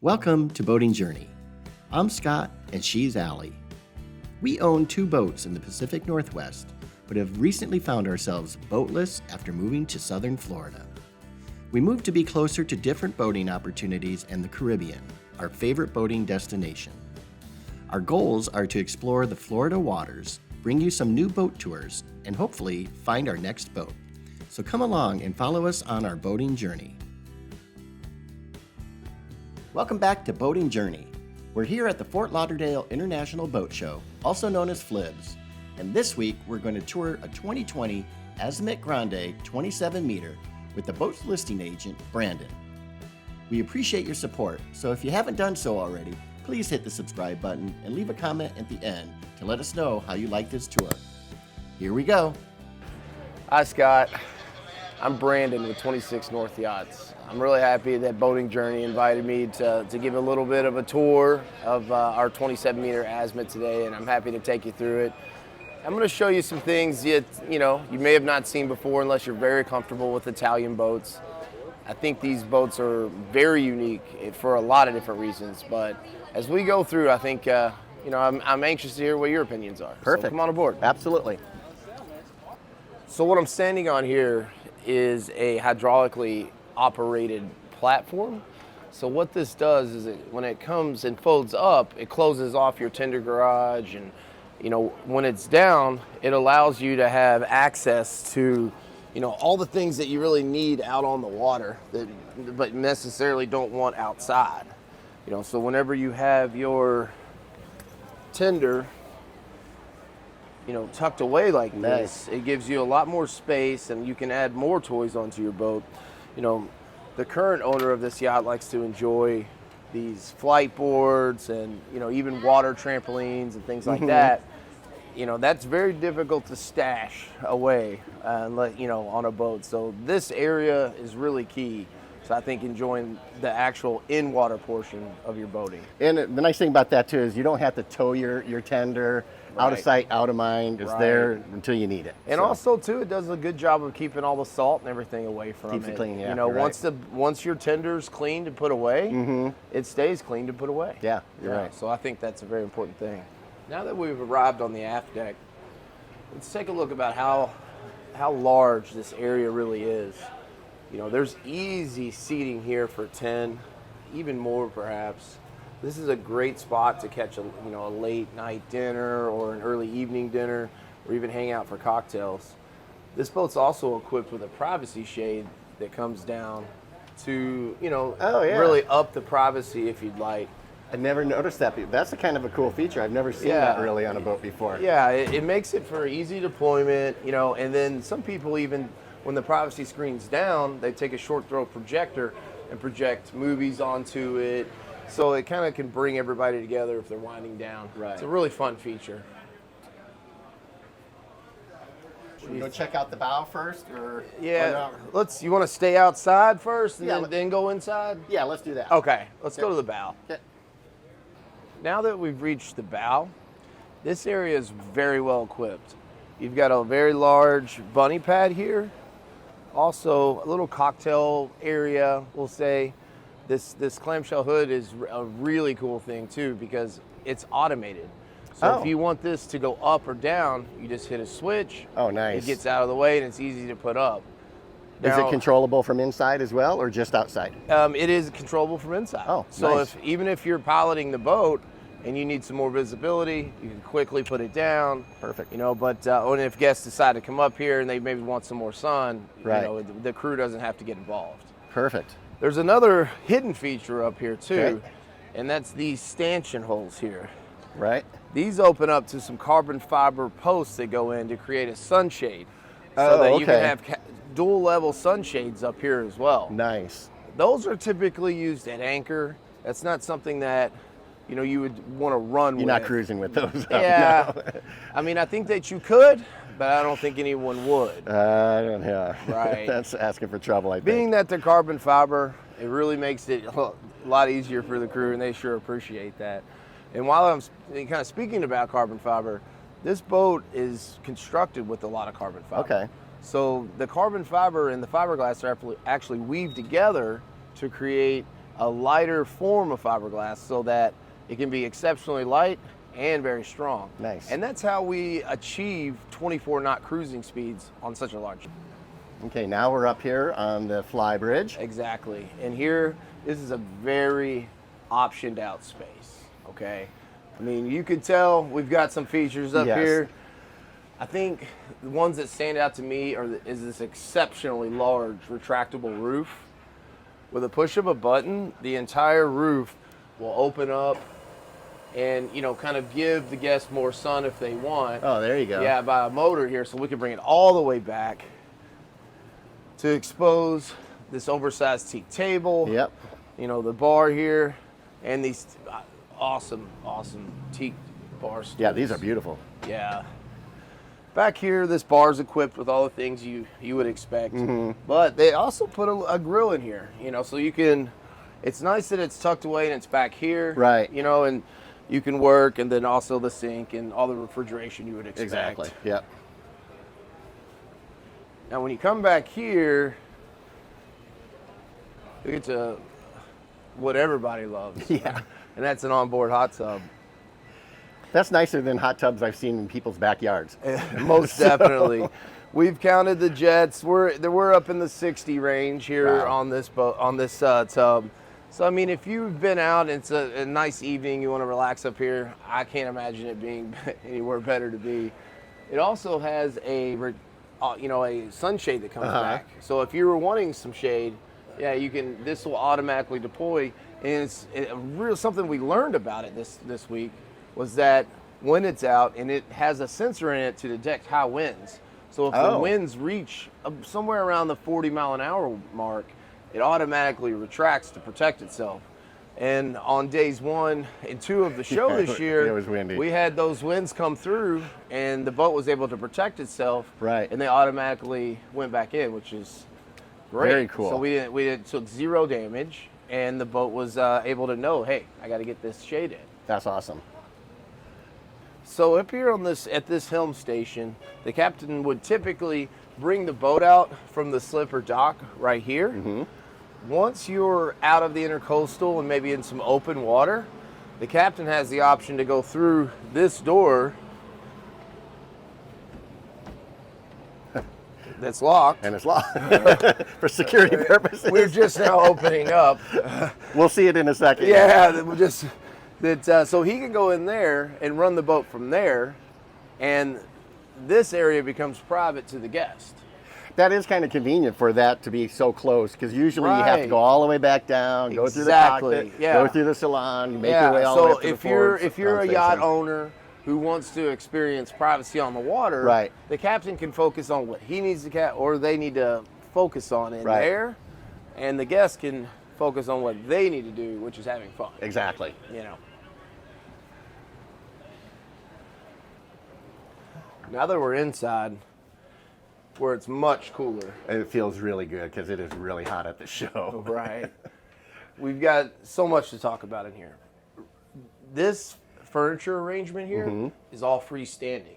Welcome to Boating Journey. I'm Scott and she's Allie. We own 2 boats in the Pacific Northwest, but have recently found ourselves boatless after moving to southern Florida. We moved to be closer to different boating opportunities and the Caribbean, our favorite boating destination. Our goals are to explore the Florida waters, bring you some new boat tours, and hopefully find our next boat. So come along and follow us on our boating journey. Welcome back to Boating Journey. We're here at the Fort Lauderdale International Boat Show, also known as Flybridge, and this week we're going to tour a 2020 Azimut Grande 27-meter with the boat's listing agent, Brandon. We appreciate your support, so if you haven't done so already, please hit the subscribe button and leave a comment at the end to let us know how you like this tour. Here we go. Hi Scott, I'm Brandon with 26 North Yachts. I'm really happy that Boating Journey invited me to give a little bit of a tour of our 27-meter Azimut today, and I'm happy to take you through it. I'm going to show you some things you may have not seen before unless you're very comfortable with Italian boats. I think these boats are very unique for a lot of different reasons, but as we go through, I think I'm anxious to hear what your opinions are. Perfect. So come on aboard. Absolutely. So what I'm standing on here is a hydraulically operated platform. So what this does is when it comes and folds up, it closes off your tender garage, and when it's down, it allows you to have access to all the things that you really need out on the water but necessarily don't want outside. So whenever you have your tender tucked away like this, it gives you a lot more space and you can add more toys onto your boat. The current owner of this yacht likes to enjoy these flight boards and even water trampolines and things like that. That's very difficult to stash away on a boat. So this area is really key. So I think enjoying the actual in-water portion of your boating. And the nice thing about that too is you don't have to tow your tender out of sight, out of mind. It's there until you need it. And also too, it does a good job of keeping all the salt and everything away from it. Keeps it clean, yeah. Once your tender's clean to put away, it stays clean to put away. Yeah, you're right. So I think that's a very important thing. Now that we've arrived on the aft deck, let's take a look about how large this area really is. There's easy seating here for 10, even more perhaps. This is a great spot to catch a late night dinner or an early evening dinner, or even hang out for cocktails. This boat's also equipped with a privacy shade that comes down to really up the privacy if you'd like. I never noticed that. That's a kind of a cool feature. I've never seen that really on a boat before. Yeah, it makes it for easy deployment, and then some people even, when the privacy screen's down, they take a short throw projector and project movies onto it. So it kind of can bring everybody together if they're winding down. Right. It's a really fun feature. Should we go check out the bow first? Yeah, you want to stay outside first and then go inside? Yeah, let's do that. Okay, let's go to the bow. Okay. Now that we've reached the bow, this area is very well equipped. You've got a very large bunny pad here. Also, a little cocktail area, we'll say. This clamshell hood is a really cool thing too because it's automated. So if you want this to go up or down, you just hit a switch. Oh, nice. It gets out of the way and it's easy to put up. Is it controllable from inside as well or just outside? It is controllable from inside. Oh, so nice. Even if you're piloting the boat and you need some more visibility, you can quickly put it down. Perfect. But only if guests decide to come up here and they maybe want some more sun, the crew doesn't have to get involved. Perfect. There's another hidden feature up here too, and that's these stanchion holes here. Right. These open up to some carbon fiber posts that go in to create a sunshade, so that you can have dual level sunshades up here as well. Nice. Those are typically used at anchor. That's not something that you would want to run with. You're not cruising with those. Yeah. No. I mean, I think that you could, but I don't think anyone would. Yeah. Right. That's asking for trouble, I think. Being that they're carbon fiber, it really makes it a lot easier for the crew, and they sure appreciate that. And while I'm kind of speaking about carbon fiber, this boat is constructed with a lot of carbon fiber. Okay. So the carbon fiber and the fiberglass are actually weaved together to create a lighter form of fiberglass so that it can be exceptionally light and very strong. Nice. And that's how we achieve 24 knot cruising speeds on such a large. Okay, now we're up here on the Flybridge. Exactly. And here, this is a very optioned out space, okay? I mean, you could tell we've got some features up here. I think the ones that stand out to me is this exceptionally large retractable roof. With a push of a button, the entire roof will open up and, you know, kind of give the guests more sun if they want. Oh, there you go. Yeah, by a motor here, so we can bring it all the way back to expose this oversized teak table. Yep. You know, the bar here, and these awesome teak bar stools. Yeah, these are beautiful. Yeah. Back here, this bar is equipped with all the things you would expect. But they also put a grill in here, you know, so you can, it's nice that it's tucked away and it's back here. Right. You know, and you can work, and then also the sink and all the refrigeration you would expect. Exactly, yep. Now, when you come back here, you get to what everybody loves. Yeah. And that's an onboard hot tub. That's nicer than hot tubs I've seen in people's backyards. Most definitely. We've counted the jets. We're up in the 60 range here on this boat, on this tub. So I mean, if you've been out and it's a nice evening, you want to relax up here, I can't imagine it being anywhere better to be. It also has a sunshade that comes back. So if you were wanting some shade, yeah, you can. This will automatically deploy, and it's something we learned about it this week was that when it's out, and it has a sensor in it to detect high winds. So if the winds reach somewhere around the 40-mile-an-hour mark, it automatically retracts to protect itself. And on days 1 and 2 of the show this year, it was windy. We had those winds come through, and the boat was able to protect itself. Right. And they automatically went back in, which is great. Very cool. So we took 0 damage, and the boat was able to know, hey, I got to get this shade in. That's awesome. So up here at this helm station, the captain would typically bring the boat out from the slip or dock right here. Once you're out of the intercoastal and maybe in some open water, the captain has the option to go through this door that's locked. And it's locked for security purposes. We're just now opening up. We'll see it in a second. So he can go in there and run the boat from there, and this area becomes private to the guest. That is kind of convenient for that to be so close, because usually you have to go all the way back down, go through the cockpit, go through the salon, make your way all the way up to the forward. So if you're a yacht owner who wants to experience privacy on the water, the captain can focus on what he needs to or they need to focus on in there, and the guest can focus on what they need to do, which is having fun. Exactly. You know. Now that we're inside, where it's much cooler. It feels really good because it is really hot at the show. Right. We've got so much to talk about in here. This furniture arrangement here is all freestanding.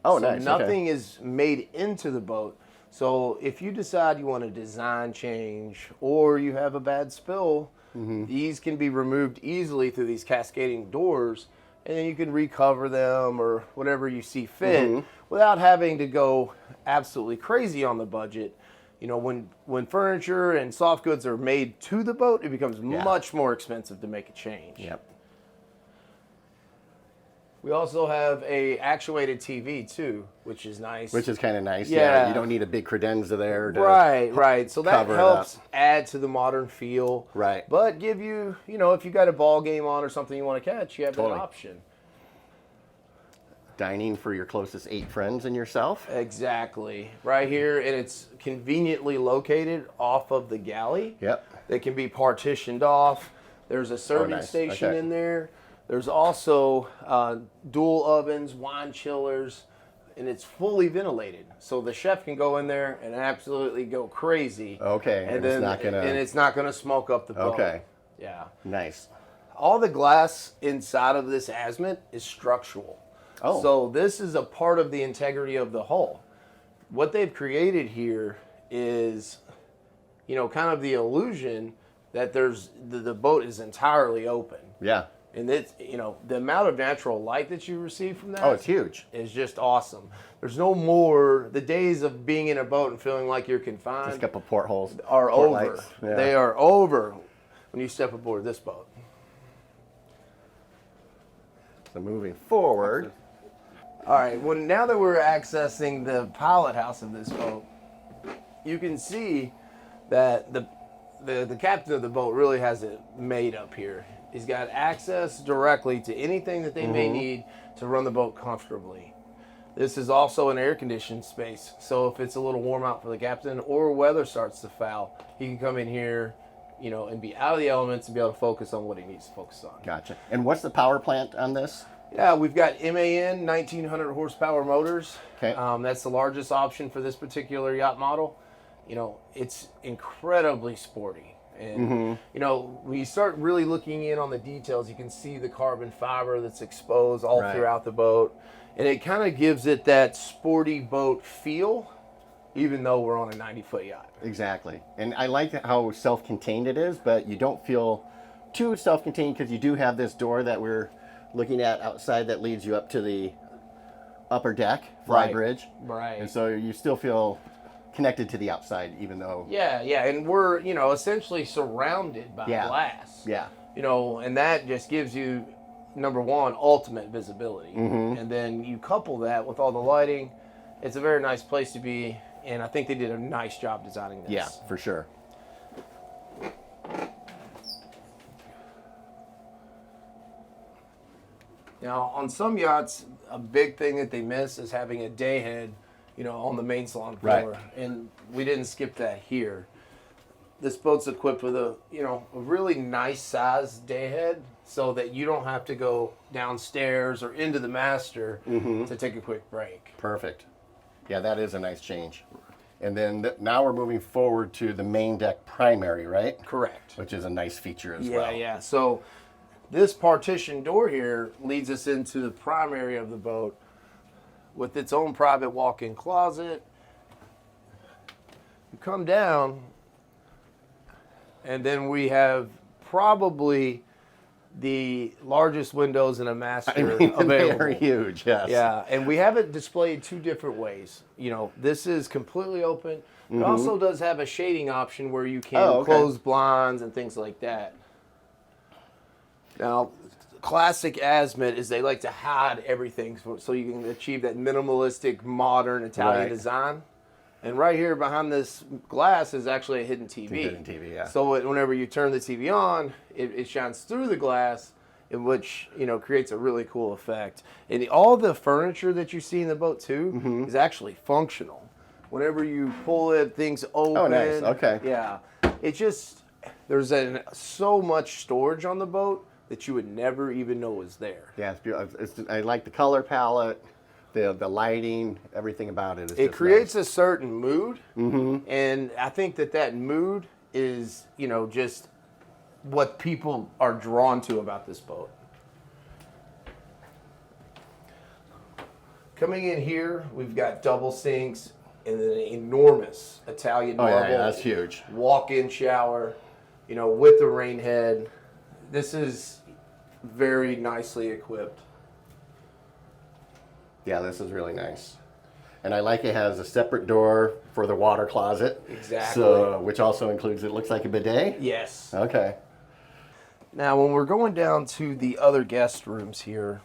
Oh, so nice. Nothing is made into the boat. So if you decide you want a design change or you have a bad spill, these can be removed easily through these cascading doors, and then you can recover them or whatever you see fit without having to go absolutely crazy on the budget. You know, when furniture and soft goods are made to the boat, it becomes much more expensive to make a change. Yep. We also have a actuated TV too, which is nice. Which is kind of nice. Yeah. You don't need a big credenza there. To right. So that helps up. add to the modern feel. Right. But give you, if you got a ball game on or something you want to catch, you have that option. Dining for your closest 8 friends and yourself. Exactly. Right here, and it's conveniently located off of the galley. Yep. They can be partitioned off. There's a serving station in there. There's also dual ovens, wine chillers, and it's fully ventilated. So the chef can go in there and absolutely go crazy. Okay. And it's not gonna smoke up the boat. Okay. Yeah. Nice. All the glass inside of this Azimut is structural. Oh. So this is a part of the integrity of the hull. What they've created here is, kind of the illusion that the boat is entirely open. Yeah. And it's, the amount of natural light that you receive from that. Oh, it's huge. Is just awesome. There's no more, the days of being in a boat and feeling like you're confined. Just a couple portholes. Are port over. lights. Yeah. They are over when you step aboard this boat. So moving forward. All right, well, now that we're accessing the pilot house of this boat, you can see that the captain of the boat really has it made up here. He's got access directly to anything that they may need to run the boat comfortably. This is also an air-conditioned space, so if it's a little warm out for the captain or weather starts to foul, he can come in here, and be out of the elements and be able to focus on what he needs to focus on. Gotcha. And what's the power plant on this? Yeah, we've got MAN 1900 horsepower motors. Okay. That's the largest option for this particular yacht model. It's incredibly sporty. And, when you start really looking in on the details, you can see the carbon fiber that's exposed all throughout the boat. And it kind of gives it that sporty boat feel, even though we're on a 90-foot yacht. Exactly. And I like how self-contained it is, but you don't feel too self-contained because you do have this door that we're looking at outside that leads you up to the upper deck, Flybridge. Right. And so you still feel connected to the outside, even though... Yeah, and we're, essentially surrounded by glass. Yeah. And that just gives you, number one, ultimate visibility. And then you couple that with all the lighting. It's a very nice place to be, and I think they did a nice job designing this. Yeah, for sure. Now, on some yachts, a big thing that they miss is having a day head, on the main salon floor. Right. And we didn't skip that here. This boat's equipped with a really nice size day head so that you don't have to go downstairs or into the master to take a quick break. Perfect. Yeah, that is a nice change. And then now we're moving forward to the main deck primary, right? Correct. Which is a nice feature as well. Yeah. So this partition door here leads us into the primary of the boat with its own private walk-in closet. You come down, and then we have probably the largest windows in a master available. They are huge, yes. Yeah, and we have it displayed two different ways. This is completely open. It also does have a shading option where you can close blinds and things like that. Now, classic Azimut is they like to hide everything so you can achieve that minimalistic, modern Italian design. And right here behind this glass is actually a hidden TV. Hidden TV, yeah. So whenever you turn the TV on, it shines through the glass, in which creates a really cool effect. And all the furniture that you see in the boat too is actually functional. Whenever you pull it, things open. Oh, nice. Okay. Yeah, there's so much storage on the boat that you would never even know was there. Yeah, it's beautiful. I like the color palette, the lighting, everything about it. It creates a certain mood, and I think that mood is, just what people are drawn to about this boat. Coming in here, we've got double sinks and an enormous Italian marble. Yeah, that's huge. Walk-in shower, with the rain head. This is very nicely equipped. Yeah, this is really nice. And I like it has a separate door for the water closet. Exactly. So, which also includes, it looks like a bidet? Yes. Okay. Now, when we're going down to the other guest rooms here,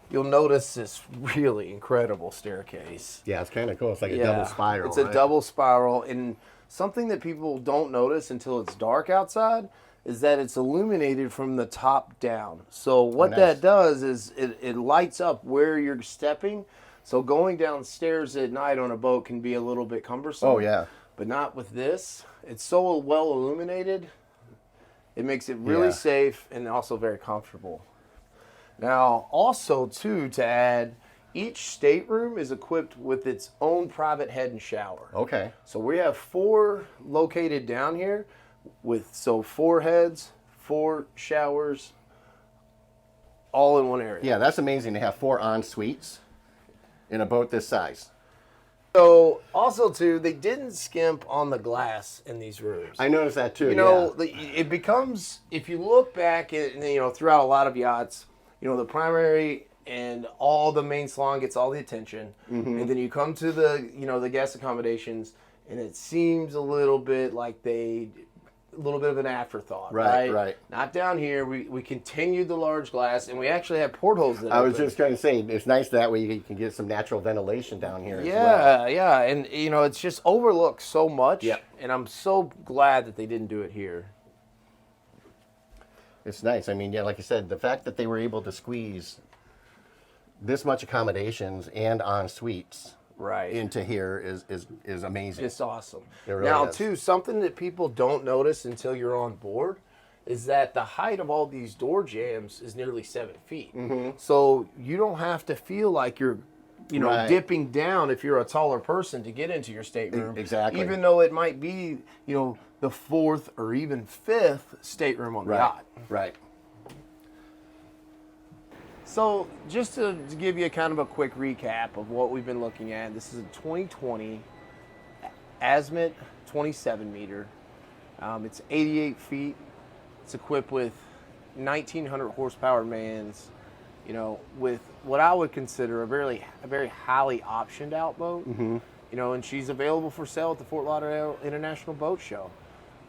you'll notice this really incredible staircase. Yeah, it's kind of cool. It's like a double spiral. It's a double spiral, and something that people don't notice until it's dark outside is that it's illuminated from the top down. So what that does is it lights up where you're stepping. So going downstairs at night on a boat can be a little bit cumbersome. Oh, yeah. But not with this. It's so well illuminated. It makes it really safe and also very comfortable. Now, also, too, to add, each stateroom is equipped with its own private head and shower. Okay. So we have 4 located down here with 4 heads, 4 showers, all in one area. Yeah, that's amazing to have 4 en suites in a boat this size. So also too, they didn't skimp on the glass in these rooms. I noticed that too. You know, it becomes, if you look back at, throughout a lot of yachts, the primary and all the main salon gets all the attention, and then you come to the guest accommodations, and it seems a little bit like a little bit of an afterthought, right? Not down here. We continued the large glass, and we actually have portholes that I was just going to say, it's nice that way you can get some natural ventilation down here as well. Yeah, and it's just overlooked so much, and I'm so glad that they didn't do it here. It's nice. I mean, yeah, like I said, the fact that they were able to squeeze this much accommodations and en suites into here is amazing. It's awesome. It really now, is. too, something that people don't notice until you're on board is that the height of all these door jambs is nearly 7 feet. So you don't have to feel like you're, dipping down if you're a taller person to get into your stateroom. Exactly. Even though it might be, the 4th or even 5th stateroom on the yacht. Right. So just to give you kind of a quick recap of what we've been looking at, this is a 2020 Azimut 27 meter. It's 88 feet. It's equipped with 1,900 horsepower mans, with what I would consider a very highly optioned outboat. And she's available for sale at the Fort Lauderdale International Boat Show.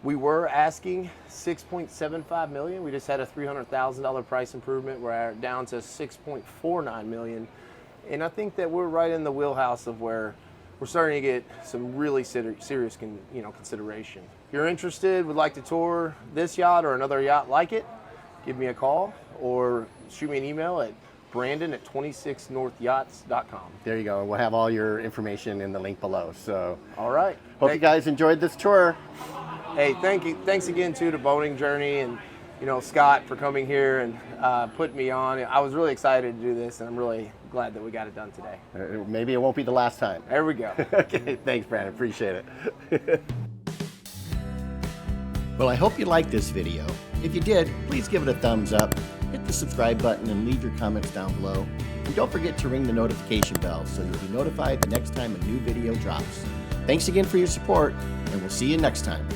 We were asking $6.75 million. We just had a $300,000 price improvement. We're down to $6.49 million. And I think that we're right in the wheelhouse of where we're starting to get some really serious consideration. If you're interested, would like to tour this yacht or another yacht like it, give me a call or shoot me an email at brandon@26northyachts.com. There you go. We'll have all your information in the link below. So, all right. Hope you guys enjoyed this tour. Hey, thanks again too to Boating Journey and Scott for coming here and putting me on. I was really excited to do this, and I'm really glad that we got it done today. Maybe it won't be the last time. There we go. Okay, thanks, Brandon. Appreciate it. Well, I hope you liked this video. If you did, please give it a thumbs up, hit the subscribe button, and leave your comments down below. And don't forget to ring the notification bell so you'll be notified the next time a new video drops. Thanks again for your support, and we'll see you next time.